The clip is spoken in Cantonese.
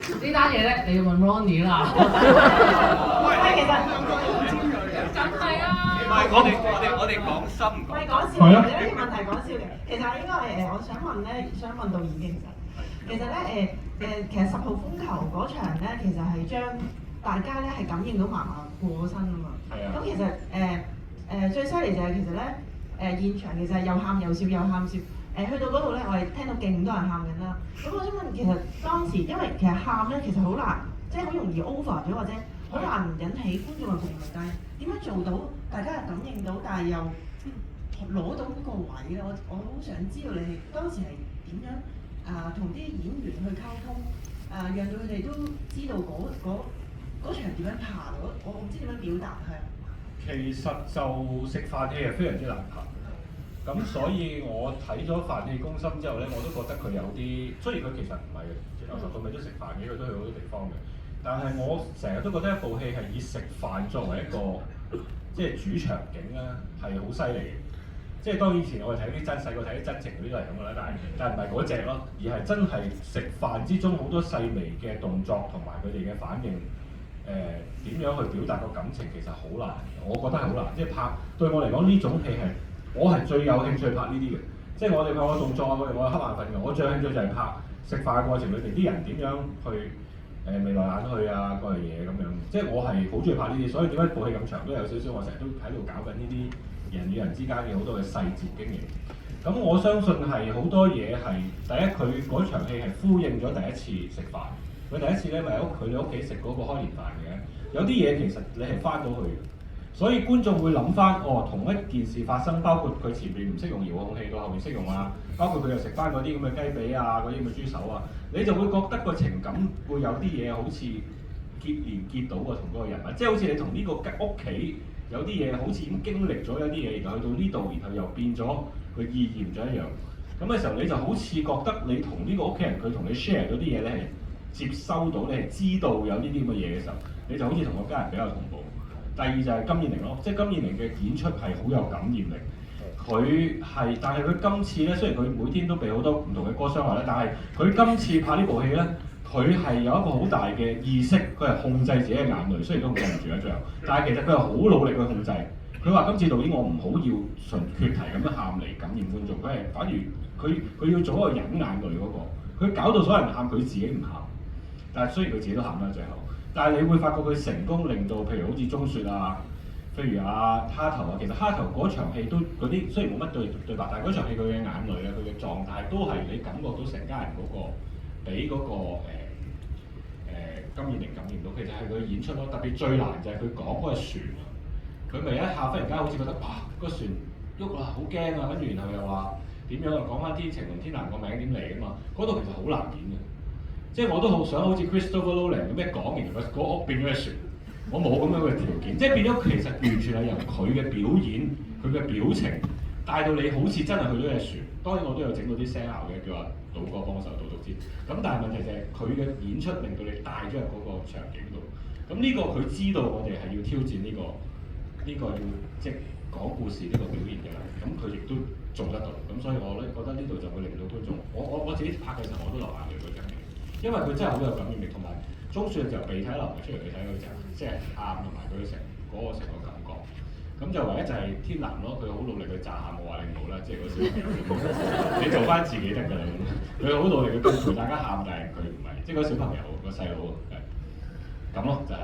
呢單嘢咧，你要問 Ronnie 啦。喂，其實梗係啊。唔係我哋講心唔唔係講講笑嘅，呢個問題講笑嘅。其實應該係我想問導演嘅其實咧其實10號風球嗰場咧，其實係將大家咧係感應到嫲嫲過身啊嘛。係啊。咁其實最犀利就係其實咧現場其實係又喊又笑又喊笑。去到嗰度咧，我哋聽到勁多人喊緊啦。咁我想問，其實當時因為其實喊咧，其實好難，即係好容易 over 咗或者好難引起觀眾嘅共鳴。但係點樣做到大家係感應到，但係又攞到嗰個位咧？我好想知道你哋當時係點樣同啲演員去溝通，讓到佢哋都知道嗰場點樣拍到，我唔知點樣表達係。其實就食飯戲係非常之難拍。咁所以我睇咗《飯戲攻心》之後咧，我都覺得佢有啲，雖然佢其實唔係由頭到尾都食飯嘅，佢都去好多地方嘅。但係我成日都覺得一部戲係以食飯作為一個即係主場景咧，係好犀利嘅。即係當以前我哋睇啲細個睇啲真情嗰啲都係咁嘅啦，但係唔係嗰隻咯，而係真係食飯之中好多細微嘅動作同埋佢哋嘅反應，點樣去表達個感情其實好難，我覺得係好難。即係拍對我嚟講呢種戲係。我係最有興趣拍呢啲嘅，即係我哋拍個動作啊，我瞌眼瞓嘅。我最有興趣就係拍食飯嘅過程裏邊啲人點樣去眉來眼去啊嗰樣嘢咁樣。即係我係好中意拍呢啲，所以點解部戲咁長都有少少，我成日都喺度搞緊呢啲人與人之間嘅好多嘅細節經營。咁我相信係好多嘢係第一，佢嗰場戲係呼應咗第一次食飯。佢第一次咧咪喺佢哋屋企食嗰個開年飯嘅，有啲嘢其實你係翻到去。所以觀眾會諗翻，同一件事發生，包括佢前面唔識用遙控器，到後面識用啊，包括佢又食翻嗰啲咁嘅雞髀啊，嗰啲咁嘅豬手啊，你就會覺得個情感會有啲嘢好似連結到同嗰個人物，即係好似你同呢個屋企有啲嘢好似已經經歷咗有啲嘢，然後去到呢度，然後又變咗佢意義唔咗一樣。咁嘅時候你就好似覺得你同呢個屋企人佢同你 share 咗啲嘢，你係接收到，你係知道有呢啲咁嘅嘢嘅時候，你就好似同個家人比較同步。第二就係金燕玲咯，即係金燕玲嘅演出係好有感染力。但係佢今次咧，雖然佢每天都被好多唔同嘅歌傷害咧，但係佢今次拍呢部戲咧，佢係有一個好大嘅意識，佢係控制自己嘅眼淚，雖然都控制唔住一最後，但係其實佢係好努力去控制。佢話今次導演我唔好要純決題咁樣喊嚟感染觀眾，佢係反而佢要做一個忍眼淚嗰個，佢搞到所有人喊，佢自己唔喊，但係雖然佢自己都喊啦最後。但係你會發覺佢成功令到，譬如好似鐘雪啊，譬如蝦頭啊，其實蝦頭嗰場戲都嗰啲雖然冇乜對白，但係嗰場戲佢嘅眼淚啊，佢嘅狀態都係你感覺到成家人嗰個俾嗰個金燕玲感染到，其實係佢演出咯。特別最難就係佢講嗰個船啊，佢咪一下忽然間好似覺得哇個船喐啦，好驚啊，跟住然後又話點樣啊，講翻天晴同天藍個名點嚟㗎嘛，嗰度其實好難演嘅。即係我都好想好似 Christopher Nolan 咁一講完個屋變咗隻船，我冇咁樣嘅條件，即係變咗其實完全係由佢嘅表演、佢嘅表情帶到你好似真係去咗隻船。當然我都有整到啲聲效嘅，叫阿賭哥幫手賭知。咁但係問題就係佢嘅演出令到你帶咗入嗰個場景度。咁呢個佢知道我哋係要挑戰呢個要即係講故事呢個表現嘅啦。咁佢亦都做得到。咁所以我咧覺得呢度就會令到觀眾，我自己拍嘅時候我都流眼淚嗰場。因為佢真係好有感染力，同埋鐘雪就鼻涕流埋出嚟，你睇佢就即係喊同埋佢成個感覺。咁就唯一就係天藍咯，佢好努力去詐喊，我話你唔好啦，即係嗰小朋友，你做翻自己得㗎啦。佢好努力去跟住大家喊，但係佢唔係，即係嗰小朋友個細佬係咁咯，就係。